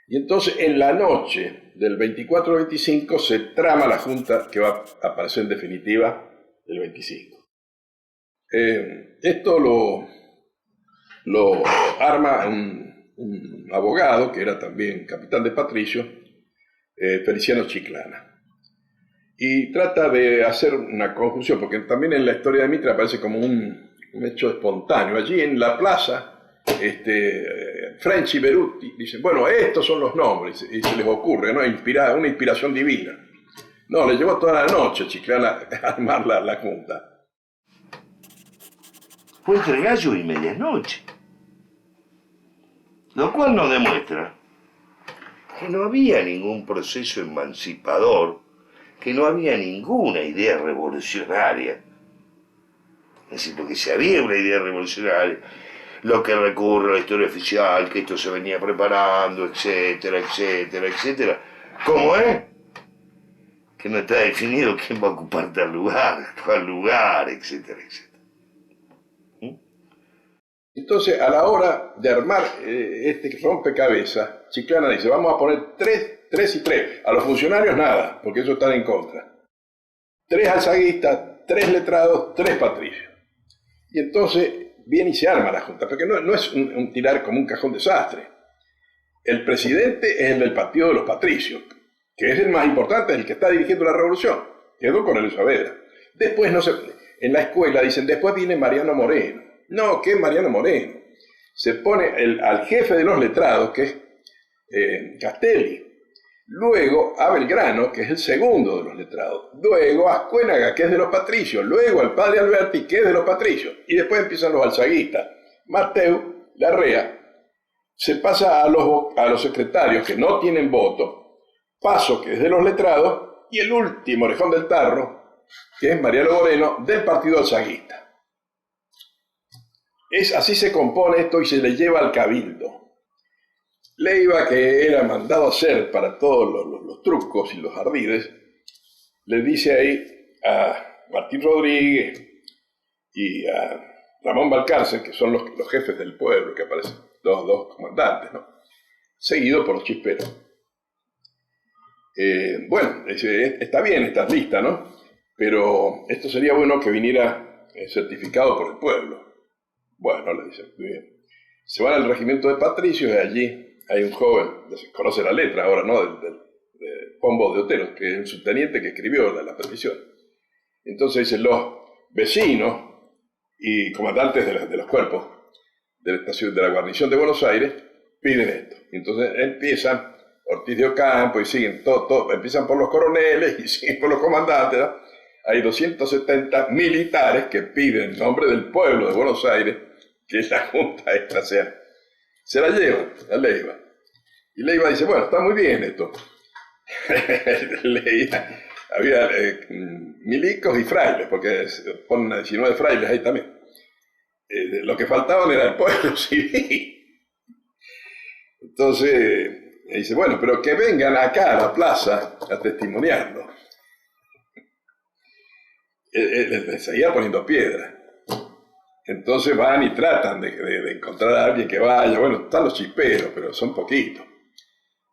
Y entonces, en la noche del 24 al 25, se trama la junta que va a aparecer en definitiva el 25. Esto lo arma un abogado, que era también capitán de Patricio, Feliciano Chiclana. Y trata de hacer una conjunción, porque también en la historia de Mitre aparece como un hecho espontáneo. Allí en la plaza, French y Beruti dicen, bueno, estos son los nombres, y se les ocurre, ¿no? Una inspiración divina. No, le llevó toda la noche Chiclana a armar la junta. Fue entre gallo y medianoche. Lo cual nos demuestra que no había ningún proceso emancipador, que no había ninguna idea revolucionaria. Es decir, porque si había una idea revolucionaria, lo que recurre a la historia oficial, que esto se venía preparando, etcétera, etcétera, etcétera. ¿Cómo es? Que no está definido quién va a ocupar tal lugar, cuál lugar, etcétera, etcétera. Entonces, a la hora de armar este rompecabezas, Chiclana dice, vamos a poner 3 y 3. A los funcionarios nada, porque eso están en contra. 3 alzaguistas, 3 letrados, 3 patricios. Y entonces viene y se arma la junta, porque no es un tirar como un cajón desastre. El presidente es el del partido de los patricios, que es el más importante, es el que está dirigiendo la revolución, que es don Cornelio Saavedra. Después, en la escuela dicen, después viene Mariano Moreno. No, ¿qué es Mariano Moreno? Se pone al jefe de los letrados, que es Castelli. Luego a Belgrano, que es el segundo de los letrados. Luego a Ascuénaga, que es de los patricios. Luego al padre Alberti, que es de los patricios. Y después empiezan los alzaguistas. Mateu, Larrea. Se pasa a los secretarios que no tienen voto. Paso, que es de los letrados. Y el último orejón del tarro, que es Mariano Moreno, del partido alzaguista. Así se compone esto y se le lleva al Cabildo. Leiva, que era mandado a hacer para todos los trucos y los ardides, le dice ahí a Martín Rodríguez y a Ramón Balcárcel, que son los jefes del pueblo, que aparecen dos comandantes, ¿no? Seguido por los chisperos. Bueno, está bien esta lista, ¿no? Pero esto sería bueno que viniera certificado por el pueblo. Bueno, le dicen, muy bien. Se van al regimiento de patricios y allí hay un joven, se conoce la letra ahora, ¿no? De Pombo de Otero, que es el subteniente que escribió la petición. Entonces dicen, los vecinos y comandantes de los cuerpos de la guarnición de Buenos Aires piden esto. Entonces empiezan Ortiz de Ocampo y siguen empiezan por los coroneles y siguen por los comandantes, ¿no? Hay 270 militares que piden en nombre del pueblo de Buenos Aires que la junta esta se la llevan a Leiva. Y Leiva dice, bueno, está muy bien esto, leía, había milicos y frailes, porque ponen a 19 frailes ahí también. Lo que faltaban era el pueblo civil. Entonces, dice, bueno, pero que vengan acá a la plaza a testimoniarlo. Les seguía poniendo piedra. Entonces van y tratan de encontrar a alguien que vaya. Bueno, están los chisperos, pero son poquitos.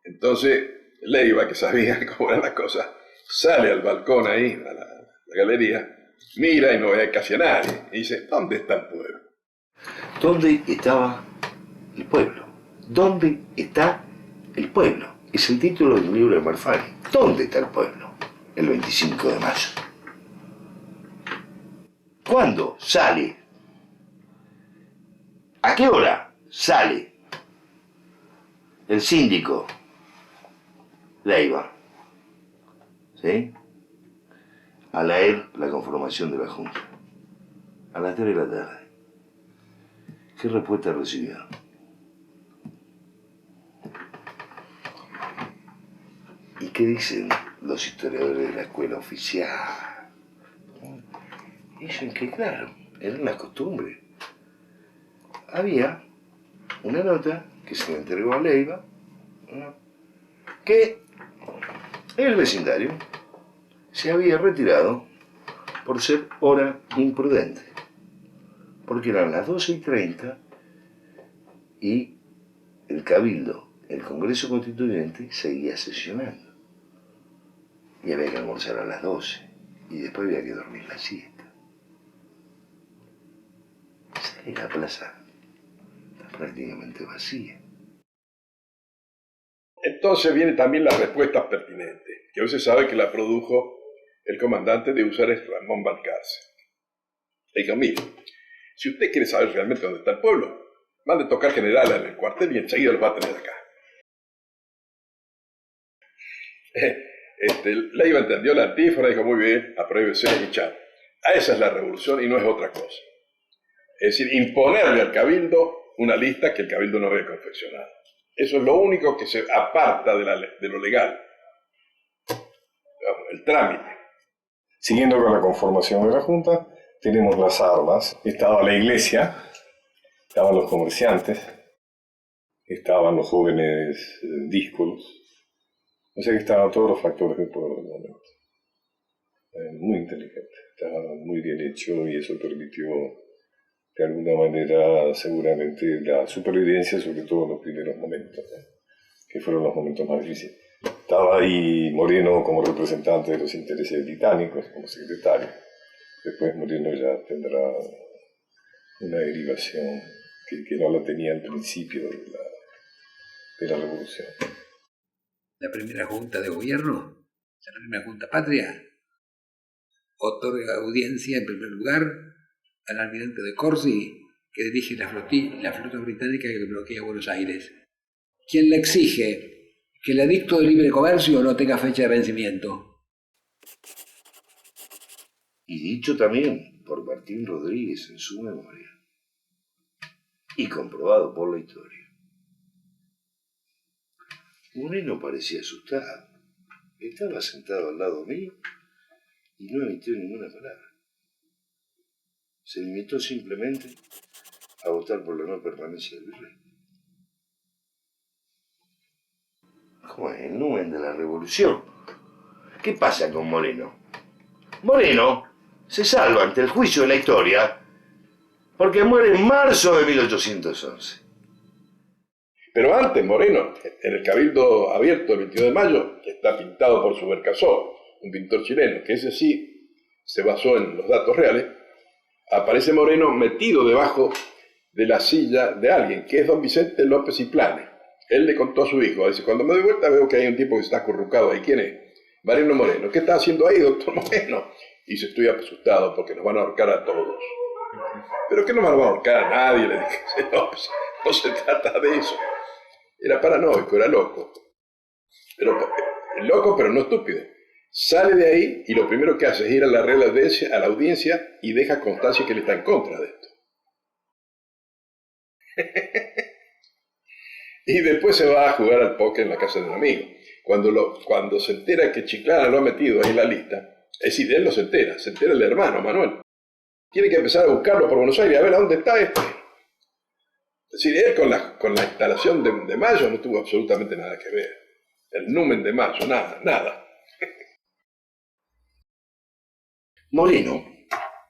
Entonces Leiva, que sabía cómo eran las cosas, sale al balcón ahí, a la galería, mira y no ve casi a nadie. Y dice, ¿dónde está el pueblo? ¿Dónde estaba el pueblo? ¿Dónde está el pueblo? Es el título del libro de Marfani. ¿Dónde está el pueblo? El 25 de mayo. ¿Cuándo sale? ¿A qué hora sale el síndico Leiva? ¿Sí? A leer la conformación de la Junta. A las 3 de la tarde. ¿Qué respuesta recibió? ¿Y qué dicen los historiadores de la escuela oficial? Dicen que, claro, era una costumbre. Había una nota que se le entregó a Leiva, ¿no?, que el vecindario se había retirado por ser hora imprudente, porque eran las 12:30 y el Cabildo, el Congreso Constituyente, seguía sesionando. Y había que almorzar a las 12 y después había que dormir la siesta. La plaza está prácticamente vacía. Entonces vienen también las respuestas pertinentes, que hoy se sabe que la produjo el comandante de Húsares, Ramón Balcarce. Le dijo, mire, si usted quiere saber realmente dónde está el pueblo, mande tocar general en el cuartel y enseguida lo va a tener acá. Leiva entendió la antífona y dijo, muy bien, apruébese y chao. Esa es la revolución y no es otra cosa. Es decir, imponerle al Cabildo una lista que el Cabildo no había confeccionado. Eso es lo único que se aparta de lo legal. El trámite. Siguiendo con la conformación de la Junta, tenemos las armas. Estaba la iglesia, estaban los comerciantes, estaban los jóvenes díscolos. O sea que estaban todos los factores del pueblo del momento. Muy inteligente, estaba muy bien hecho y eso permitió de alguna manera seguramente la supervivencia, sobre todo en los primeros momentos, ¿no?, que fueron los momentos más difíciles. Estaba ahí Moreno como representante de los intereses británicos, como secretario. Después Moreno ya tendrá una derivación que no la tenía al principio de la revolución. La primera junta de gobierno, la primera junta patria, otorga audiencia en primer lugar al almirante de Corsi, que dirige la flota británica que bloquea Buenos Aires, quien le exige que el edicto de libre comercio no tenga fecha de vencimiento. Y dicho también por Martín Rodríguez en su memoria, y comprobado por la historia. Moreno parecía asustado. Estaba sentado al lado mío y no emitió ninguna palabra. Se limitó simplemente a votar por la no permanencia del virrey. Como es el numen de la revolución. ¿Qué pasa con Moreno? Moreno se salva ante el juicio de la historia porque muere en marzo de 1811. Pero antes Moreno, en el Cabildo Abierto el 22 de mayo, que está pintado por Subercasó, un pintor chileno, que ese sí se basó en los datos reales, aparece Moreno metido debajo de la silla de alguien, que es don Vicente López y Planes. Él le contó a su hijo, dice, cuando me doy vuelta veo que hay un tipo que está acurrucado ahí. ¿Quién es? Mariano Moreno. ¿Qué está haciendo ahí, doctor Moreno? Y dice, estoy asustado porque nos van a ahorcar a todos. ¿Pero qué no van a ahorcar a nadie? Le dije, no se trata de eso. Era paranoico, era loco. Loco, pero no estúpido. Sale de ahí y lo primero que hace es ir a la Real Audiencia, y deja constancia que él está en contra de esto. Y después se va a jugar al póker en la casa de un amigo. cuando se entera que Chiclana lo ha metido ahí en la lista, es decir, él no se entera el hermano Manuel. Tiene que empezar a buscarlo por Buenos Aires, a ver a dónde está este. Es decir, él con la instalación de Mayo no tuvo absolutamente nada que ver. El numen de Mayo, nada. Moreno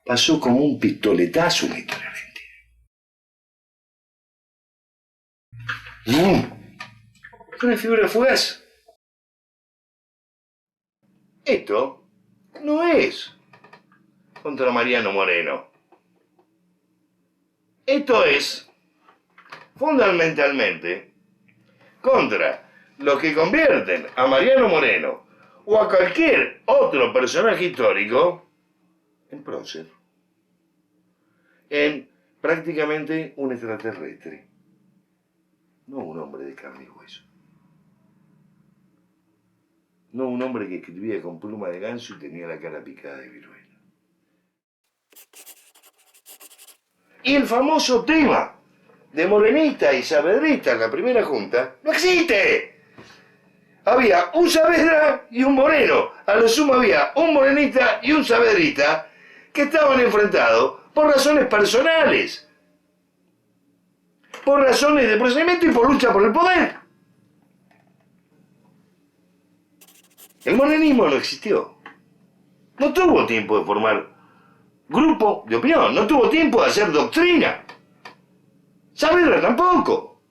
pasó como un pistoletazo en la historia argentina. No, una figura fugaz. Esto no es contra Mariano Moreno. Esto es, fundamentalmente, contra los que convierten a Mariano Moreno o a cualquier otro personaje histórico en prócer, en prácticamente un extraterrestre, no un hombre de carne y hueso. No un hombre que escribía con pluma de ganso y tenía la cara picada de viruela. Y el famoso tema de Morenista y Saavedrista en la primera junta no existe. Había un Saavedra y un Moreno. A lo sumo había un morenista y un saavedrista que estaban enfrentados por razones personales, por razones de procedimiento y por lucha por el poder. El morenismo no existió. No tuvo tiempo de formar grupo de opinión, no tuvo tiempo de hacer doctrina. Saavedra tampoco.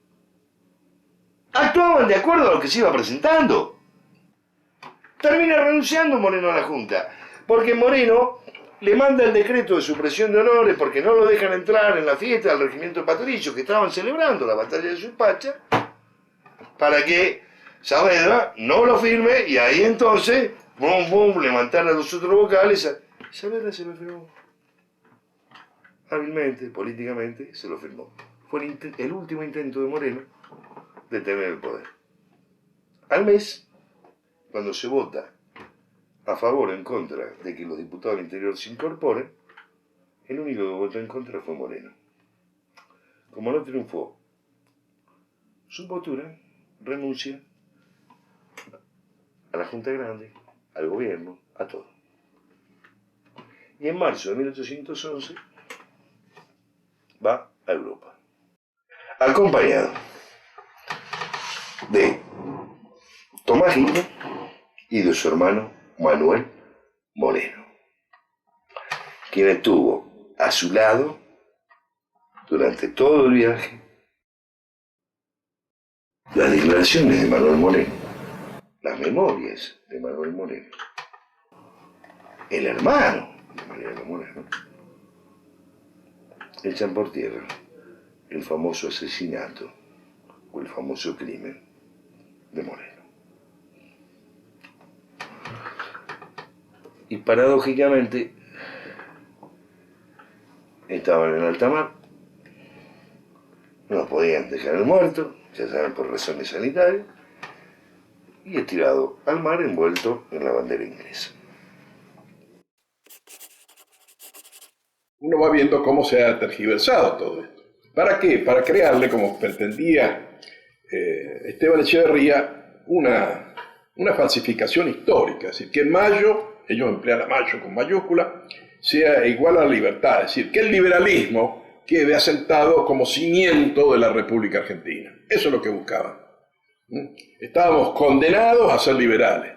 Actuaban de acuerdo a lo que se iba presentando. Termina renunciando Moreno a la Junta, porque Moreno le manda el decreto de supresión de honores porque no lo dejan entrar en la fiesta del regimiento Patricio que estaban celebrando la batalla de Suipacha, para que Saavedra no lo firme y ahí entonces, levantar a los otros vocales. Saavedra se lo firmó. Hábilmente, políticamente, se lo firmó. Fue el último intento de Moreno de tener el poder. Al mes, cuando se vota a favor o en contra de que los diputados del interior se incorporen, el único que votó en contra fue Moreno. Como no triunfó su postura, renuncia a la Junta Grande, al gobierno, a todo. Y en marzo de 1811 va a Europa, acompañado de Tomás Hitler y de su hermano Manuel Moreno, quien estuvo a su lado durante todo el viaje. Las declaraciones de Manuel Moreno, las memorias de Manuel Moreno, el hermano de Mariano Moreno, echan por tierra el famoso asesinato o el famoso crimen de Moreno. Y paradójicamente estaban en alta mar, no podían dejar el muerto, ya saben, por razones sanitarias, y es tirado al mar envuelto en la bandera inglesa. Uno va viendo cómo se ha tergiversado todo esto. ¿Para qué? Para crearle, como pretendía Esteban Echeverría, una falsificación histórica. Es decir, que en Mayo, ellos emplean a Mayo con mayúscula, sea igual a la libertad. Es decir, que el liberalismo quede asentado como cimiento de la República Argentina. Eso es lo que buscaban. Estábamos condenados a ser liberales.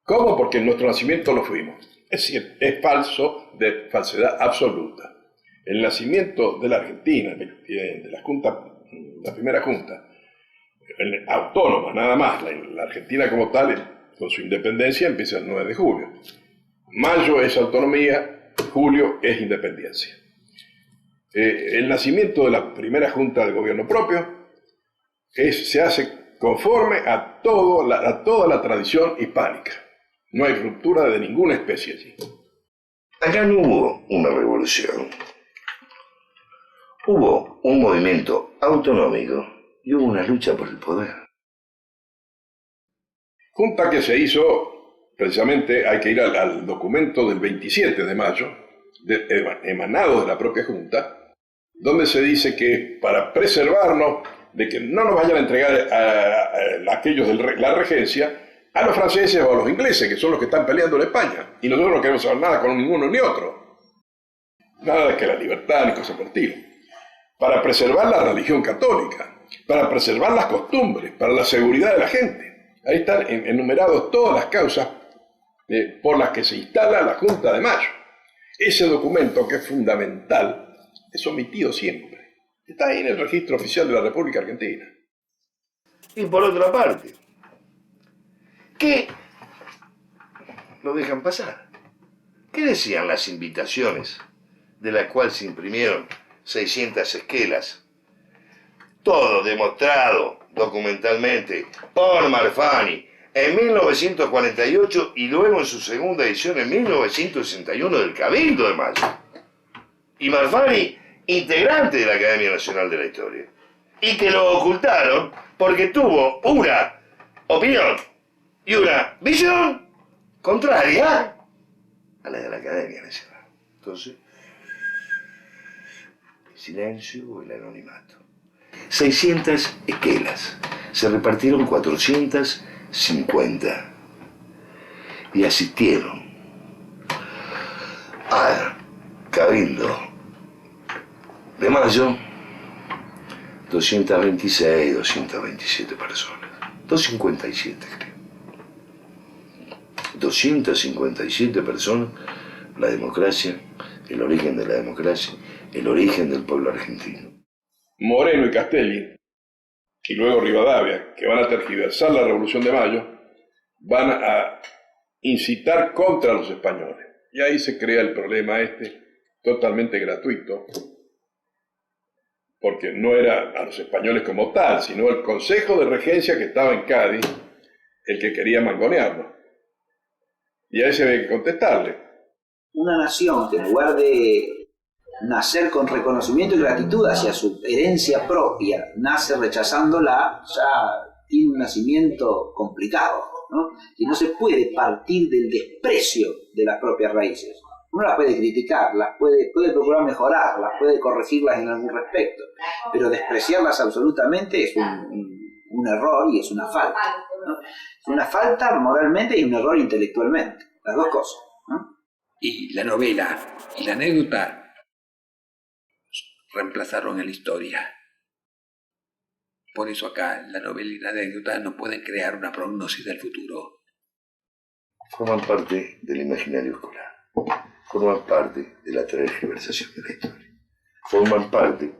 ¿Cómo? Porque en nuestro nacimiento lo fuimos. Es decir, es falso, de falsedad absoluta. El nacimiento de la Argentina, de la primera junta, autónoma nada más, la Argentina como tal, con su independencia, empieza el 9 de julio. Mayo es autonomía, julio es independencia. El nacimiento de la primera junta de gobierno propio se hace conforme a toda la tradición hispánica. No hay ruptura de ninguna especie allí. Acá no hubo una revolución. Hubo un movimiento autonómico y hubo una lucha por el poder. Junta que se hizo, precisamente hay que ir al documento del 27 de mayo, emanado de la propia Junta, donde se dice que para preservarnos de que no nos vayan a entregar a aquellos de la regencia a los franceses o a los ingleses, que son los que están peleando en España, y nosotros no queremos saber nada con ninguno ni otro. Nada de que la libertad ni cosas por el estilo. Para preservar la religión católica, para preservar las costumbres, para la seguridad de la gente. Ahí están enumeradas todas las causas por las que se instala la Junta de Mayo. Ese documento, que es fundamental, es omitido siempre. Está ahí en el registro oficial de la República Argentina. Y por otra parte, ¿qué lo dejan pasar? ¿Qué decían las invitaciones, de las cuales se imprimieron 600 esquelas? Todo demostrado documentalmente por Marfani en 1948 y luego en su segunda edición en 1961 del Cabildo de Mayo. Y Marfani, integrante de la Academia Nacional de la Historia. Y que lo ocultaron porque tuvo una opinión y una visión contraria a la de la Academia Nacional. Entonces, el silencio o el anonimato. 600 esquelas. Se repartieron 450. Y asistieron al Cabildo de Mayo 226, 227 personas. 257, creo. 257 personas. La democracia, el origen de la democracia, el origen del pueblo argentino. Moreno y Castelli, y luego Rivadavia, que van a tergiversar la Revolución de Mayo, van a incitar contra los españoles. Y ahí se crea el problema totalmente gratuito, porque no era a los españoles como tal, sino el Consejo de Regencia que estaba en Cádiz el que quería mangonearlo. Y a ese había que contestarle. Una nación que en lugar de nacer con reconocimiento y gratitud hacia su herencia propia, nace rechazándola, ya tiene un nacimiento complicado, ¿no? Y no se puede partir del desprecio de las propias raíces. Uno las puede criticar, puede procurar mejorarlas, puede corregirlas en algún respecto, pero despreciarlas absolutamente es un error y es una falta, ¿no? Es una falta moralmente y un error intelectualmente, las dos cosas, ¿no? Y la novela y la anécdota reemplazaron a la historia. Por eso acá la novela y la anécdota no pueden crear una prognosis del futuro. Forman parte del imaginario escolar. Forman parte de la tergiversación de la historia. Forman parte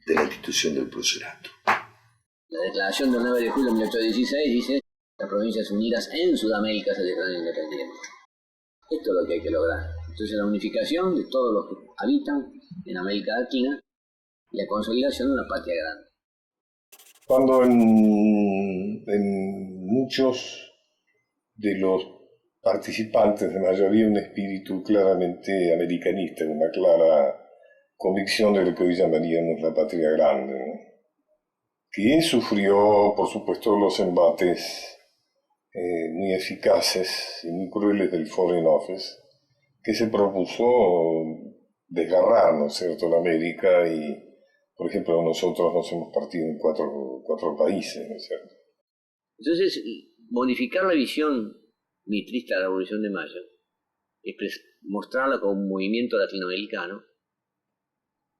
de la institución del procerato. La declaración del 9 de julio de 1816 dice: las Provincias Unidas en Sudamérica se declaran independientes. Esto es lo que hay que lograr. Entonces, la unificación de todos los que habitan en América Latina y la consolidación de una patria grande. Cuando en muchos de los participantes de Mayo había un espíritu claramente americanista, una clara convicción de lo que hoy llamaríamos la patria grande, ¿no? Que sufrió, por supuesto, los embates muy eficaces y muy crueles del Foreign Office, que se propuso desgarrar, ¿no es cierto?, la América, y, por ejemplo, nosotros nos hemos partido en cuatro países, ¿no es cierto? Entonces, modificar la visión mitrista de la Revolución de Mayo, mostrarla como un movimiento latinoamericano,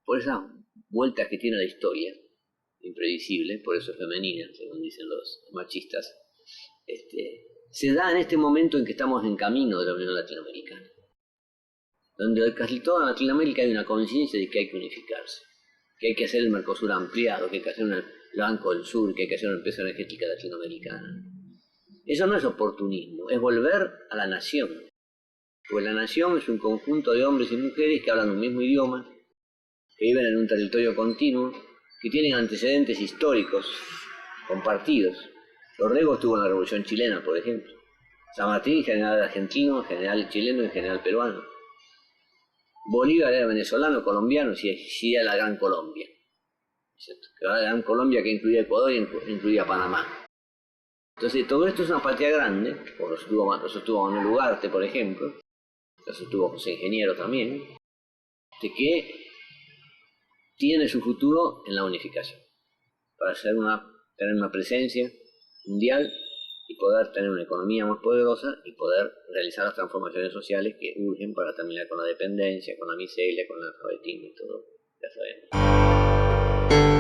por esas vueltas que tiene la historia, imprevisible, por eso es femenina, según dicen los machistas, se da en este momento en que estamos en camino de la Unión Latinoamericana, donde casi toda Latinoamérica hay una conciencia de que hay que unificarse, que hay que hacer el Mercosur ampliado, que hay que hacer un Banco del Sur, que hay que hacer una empresa energética latinoamericana. Eso no es oportunismo, es volver a la nación, porque la nación es un conjunto de hombres y mujeres que hablan un mismo idioma, que viven en un territorio continuo, que tienen antecedentes históricos compartidos. Dorrego estuvo en la Revolución Chilena, por ejemplo. San Martín, general argentino, general chileno y general peruano. Bolívar era venezolano, colombiano, sí era la Gran Colombia. ¿Cierto? La Gran Colombia que incluía Ecuador y incluía Panamá. Entonces, todo esto es una patria grande, por lo sostuvo Manuel Ugarte, por ejemplo, lo sostuvo José Ingeniero también, de que tiene su futuro en la unificación. para tener una presencia mundial y poder tener una economía más poderosa y poder realizar las transformaciones sociales que urgen para terminar con la dependencia, con la miseria, con el analfabetismo y todo, ya sabemos.